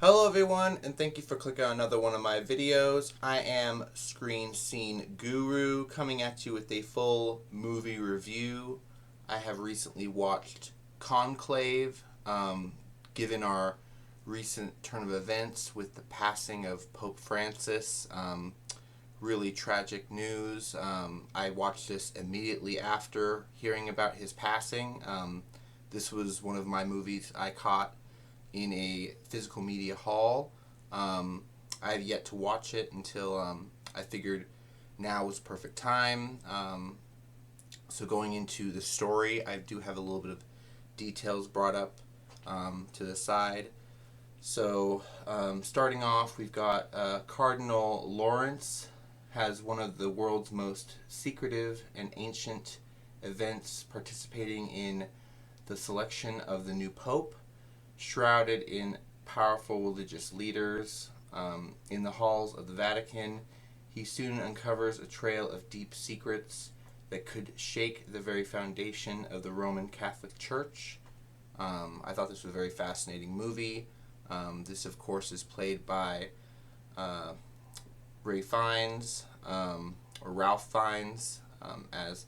Hello everyone, and thank you for clicking on another one of my videos. I am Screen Scene Guru, coming at you with a full movie review. I have recently watched Conclave, given our recent turn of events with the passing of Pope Francis. Really tragic news. I watched this immediately after hearing about his passing. This was one of my movies I caught in a physical media hall. I have yet to watch it until I figured now was the perfect time. So going into the story, I do have a little bit of details brought up to the side. So starting off, we've got Cardinal Lawrence has one of the world's most secretive and ancient events participating in the selection of the new pope. Shrouded in powerful religious leaders in the halls of the Vatican, he soon uncovers a trail of deep secrets that could shake the very foundation of the Roman Catholic Church. I thought this was a very fascinating movie. This, of course, is played by R.I.P, or Ralph Fiennes, as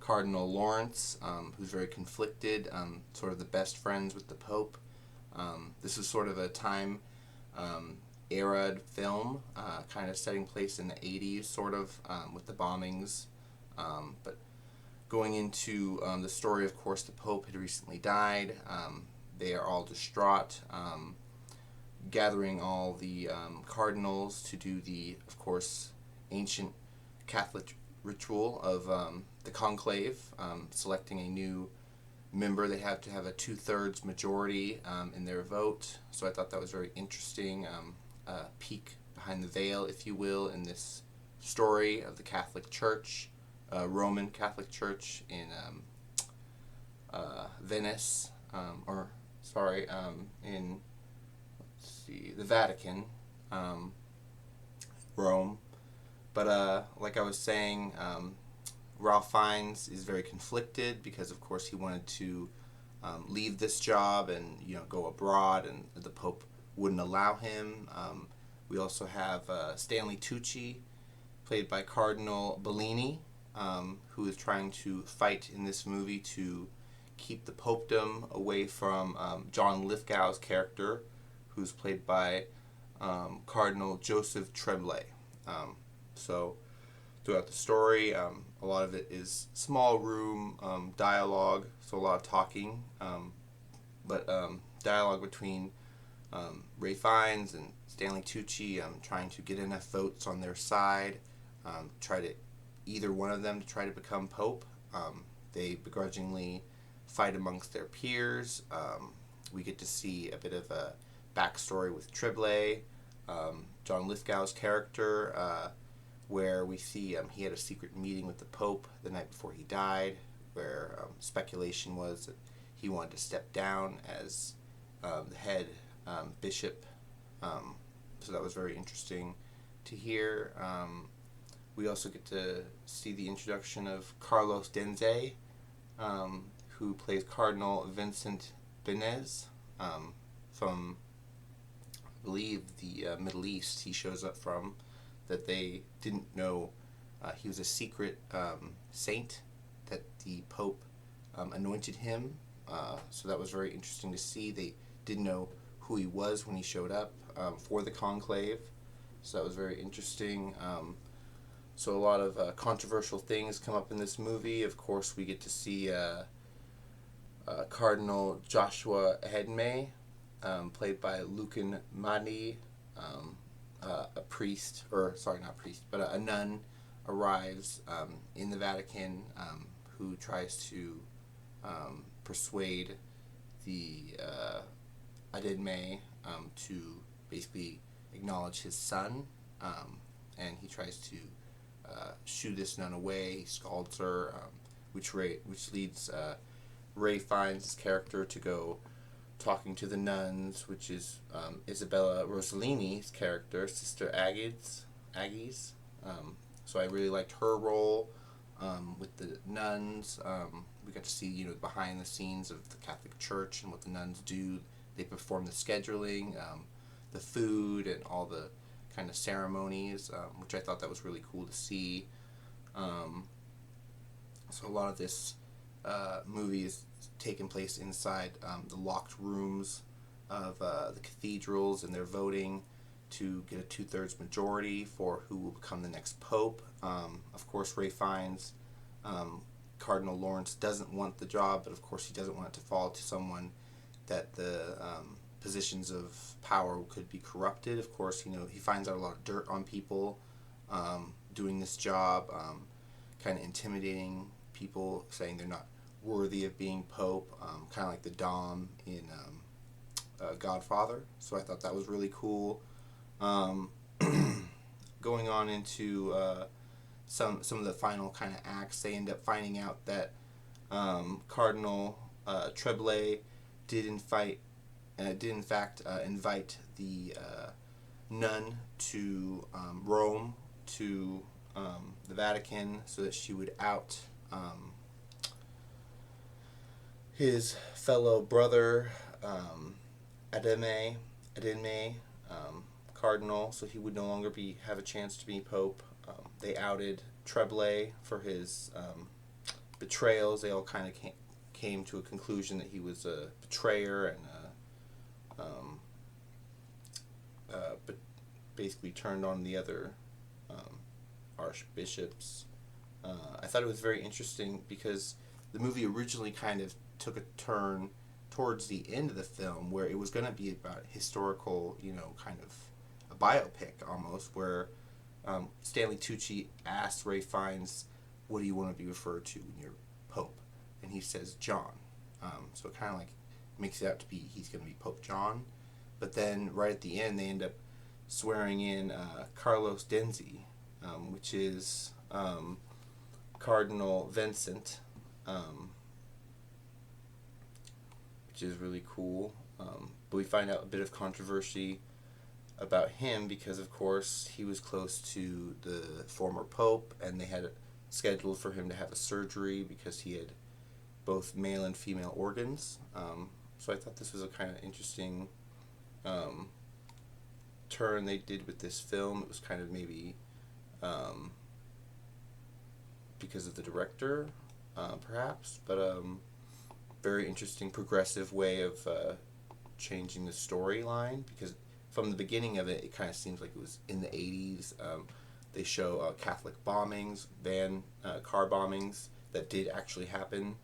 Cardinal Lawrence, who's very conflicted, sort of the best friends with the Pope. This is sort of a time era film, kind of setting place in the 80s, sort of, with the bombings. But going into the story, of course, the Pope had recently died. They are all distraught, gathering all the cardinals to do the, of course, ancient Catholic ritual of the conclave, selecting a new member. They have to have a 2/3 majority in their vote. So I thought that was very interesting. A peek behind the veil, if you will, in this story of the Catholic Church, Roman Catholic Church in Venice, in the Vatican, Rome. But like I was saying, Ralph Fiennes is very conflicted because, of course, he wanted to leave this job and go abroad, and the Pope wouldn't allow him. We also have Stanley Tucci, played by Cardinal Bellini, who is trying to fight in this movie to keep the popedom away from John Lithgow's character, who's played by Cardinal Joseph Tremblay. So throughout the story, a lot of it is small room dialogue, so a lot of talking, but dialogue between Ray Fiennes and Stanley Tucci, trying to get enough votes on their side, try to either one of them to try to become pope. They begrudgingly fight amongst their peers. We get to see a bit of a backstory with Tremblay, John Lithgow's character, where we see he had a secret meeting with the Pope the night before he died, where speculation was that he wanted to step down as the head bishop. So that was very interesting to hear. We also get to see the introduction of Carlos Denze, who plays Cardinal Vincent Benez, from, I believe, the Middle East he shows up from, that they didn't know he was a secret saint, that the Pope anointed him. So that was very interesting to see. They didn't know who he was when he showed up for the conclave. So that was very interesting. So a lot of controversial things come up in this movie. Of course, we get to see Cardinal Joshua Hedme, played by Lucan Madi. A priest, or sorry, not priest, but a nun arrives in the Vatican, who tries to persuade the Adedme to basically acknowledge his son, and he tries to shoo this nun away. He scalds her, which leads Ray Fiennes' character to go talking to the nuns, which is Isabellarossellini's character, Sister Aggies. So I really liked her role with the nuns. We got to see behind the scenes of the Catholic Church and what the nuns do. They perform the scheduling. the food and all the kind of ceremonies, which I thought that was really cool to see. So a lot of this movie is taking place inside the locked rooms of the cathedrals, and they're voting to get a 2/3 majority for who will become the next pope. Of course, Ray Fiennes, Cardinal Lawrence, doesn't want the job, but of course he doesn't want it to fall to someone that the positions of power could be corrupted. Of course, he finds out a lot of dirt on people doing this job, kind of intimidating people, saying they're not worthy of being pope, kind of like the Dom in Godfather. So I thought that was really cool. Going on into some of the final kind of acts, they end up finding out that Cardinal Tremblay did in fact invite the nun to Rome, to the Vatican, so that she would out his fellow brother Ademe Cardinal, so he would no longer have a chance to be pope. They outed Tremblay for his betrayals. They all kind of came to a conclusion that he was a betrayer and but basically turned on the other archbishops. I thought it was very interesting because the movie originally kind of took a turn towards the end of the film where it was going to be about historical, kind of a biopic almost, where Stanley Tucci asked Ray Fiennes, "What do you want to be referred to when you're Pope?" And he says John. So it kind of like makes it out to be he's going to be Pope John. But then right at the end they end up swearing in Carlos Denzi, which is Cardinal Vincent, which is really cool. But we find out a bit of controversy about him because, of course, he was close to the former pope, and they had scheduled for him to have a surgery because he had both male and female organs. So I thought this was a kind of interesting turn they did with this film. It was kind of maybe because of the director, perhaps, but very interesting progressive way of changing the storyline, because from the beginning of it, it kind of seems like it was in the 80s. They show Catholic bombings, car bombings that did actually happen.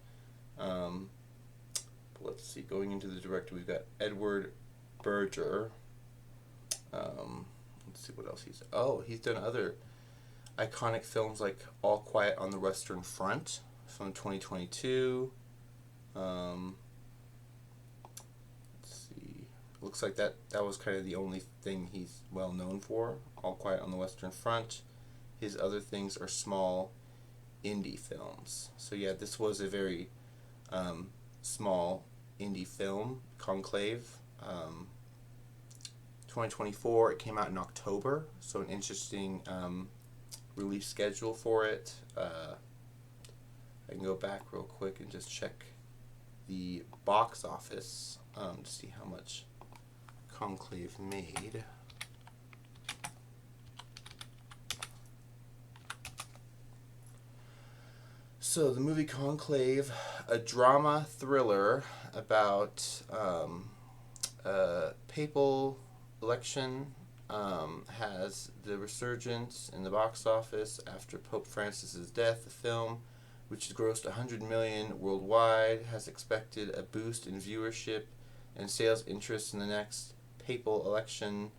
Let's see, going into the director, we've got Edward Berger. Let's see what else he's... Oh, he's done other iconic films like All Quiet on the Western Front from 2022. Let's see. Looks like that was kind of the only thing he's well known for, All Quiet on the Western Front. His other things are small indie films. So yeah, this was a very small indie film, Conclave. 2024, it came out in October, so an interesting release schedule for it. I can go back real quick and just check the box office to see how much Conclave made. So the movie Conclave, a drama thriller about papal election, has the resurgence in the box office after Pope Francis's death. The film, which has grossed $100 million worldwide, has expected a boost in viewership and sales interest in the next papal election.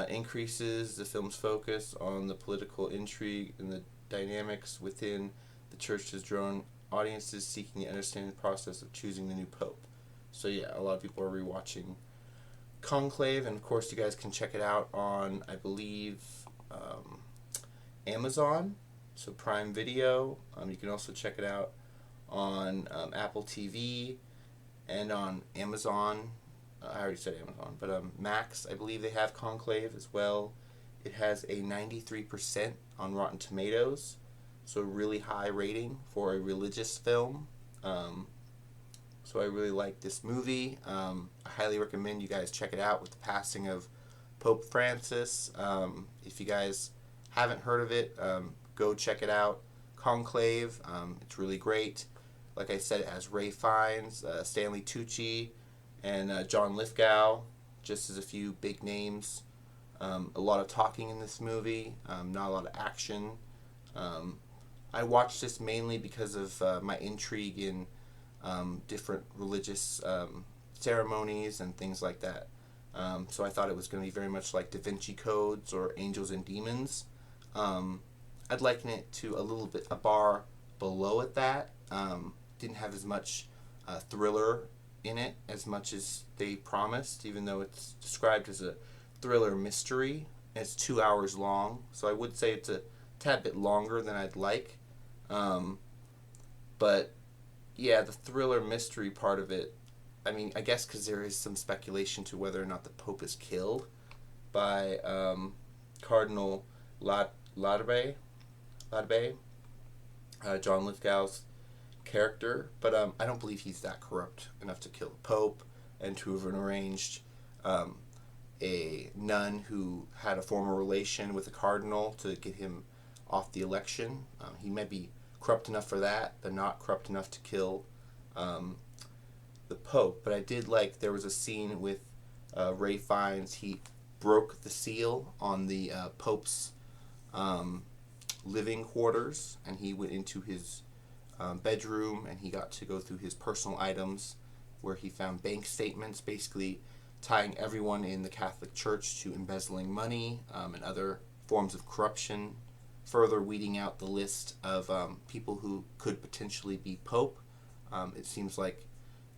Increases the film's focus on the political intrigue and the dynamics within the church has drawn audiences seeking to understand the process of choosing the new pope. So yeah, a lot of people are rewatching Conclave, and of course you guys can check it out on, I believe, Amazon, so Prime Video. You can also check it out on Apple TV and on Amazon. I already said Amazon, but Max, I believe they have Conclave as well. It has a 93% on Rotten Tomatoes, so a really high rating for a religious film. So I really like this movie. I highly recommend you guys check it out with the passing of Pope Francis. If you guys haven't heard of it, go check it out. Conclave. It's really great. Like I said, it has Ralph Fiennes, Stanley Tucci, and John Lithgow, just as a few big names. A lot of talking in this movie, not a lot of action. I watched this mainly because of my intrigue in different religious ceremonies and things like that. So I thought it was going to be very much like Da Vinci Codes or Angels and Demons. I'd liken it to a bar below at that. Didn't have as much thriller in it as much as they promised, even though it's described as a thriller mystery. It's 2 hours long, so I would say it's a tad bit longer than I'd like. But yeah, the thriller mystery part of it, I mean, I guess because there is some speculation to whether or not the Pope is killed by Cardinal Ladbe, John Lithgow's character, but I don't believe he's that corrupt enough to kill the Pope and to have arranged a nun who had a former relation with a cardinal to get him off the election. He may be corrupt enough for that, but not corrupt enough to kill the Pope. But I did like there was a scene with Ralph Fiennes. He broke the seal on the Pope's living quarters, and he went into his bedroom, and he got to go through his personal items, where he found bank statements, basically tying everyone in the Catholic Church to embezzling money and other forms of corruption, further weeding out the list of people who could potentially be Pope. It seems like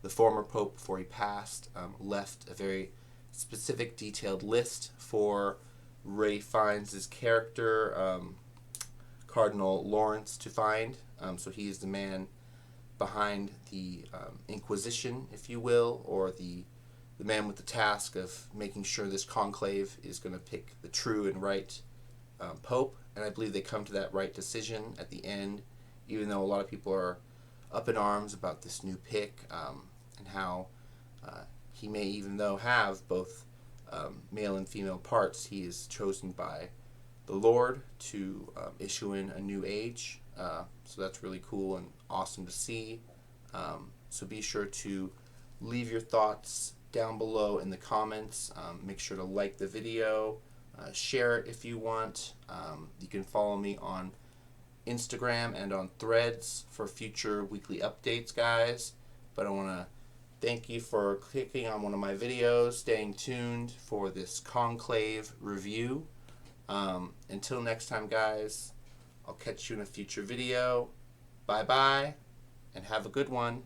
the former Pope, before he passed, left a very specific, detailed list for Ralph Fiennes' character, Cardinal Lawrence, to find. So he is the man behind the Inquisition, if you will, or the man with the task of making sure this conclave is going to pick the true and right Pope. And I believe they come to that right decision at the end, even though a lot of people are up in arms about this new pick, and how he may even though have both male and female parts, he is chosen by the Lord to issue in a new age. So that's really cool and awesome to see. So be sure to leave your thoughts down below in the comments. Make sure to like the video, share it if you want. You can follow me on Instagram and on Threads for future weekly updates, guys. But I want to thank you for clicking on one of my videos, staying tuned for this Conclave review. Until next time, guys, I'll catch you in a future video. Bye-bye, and have a good one.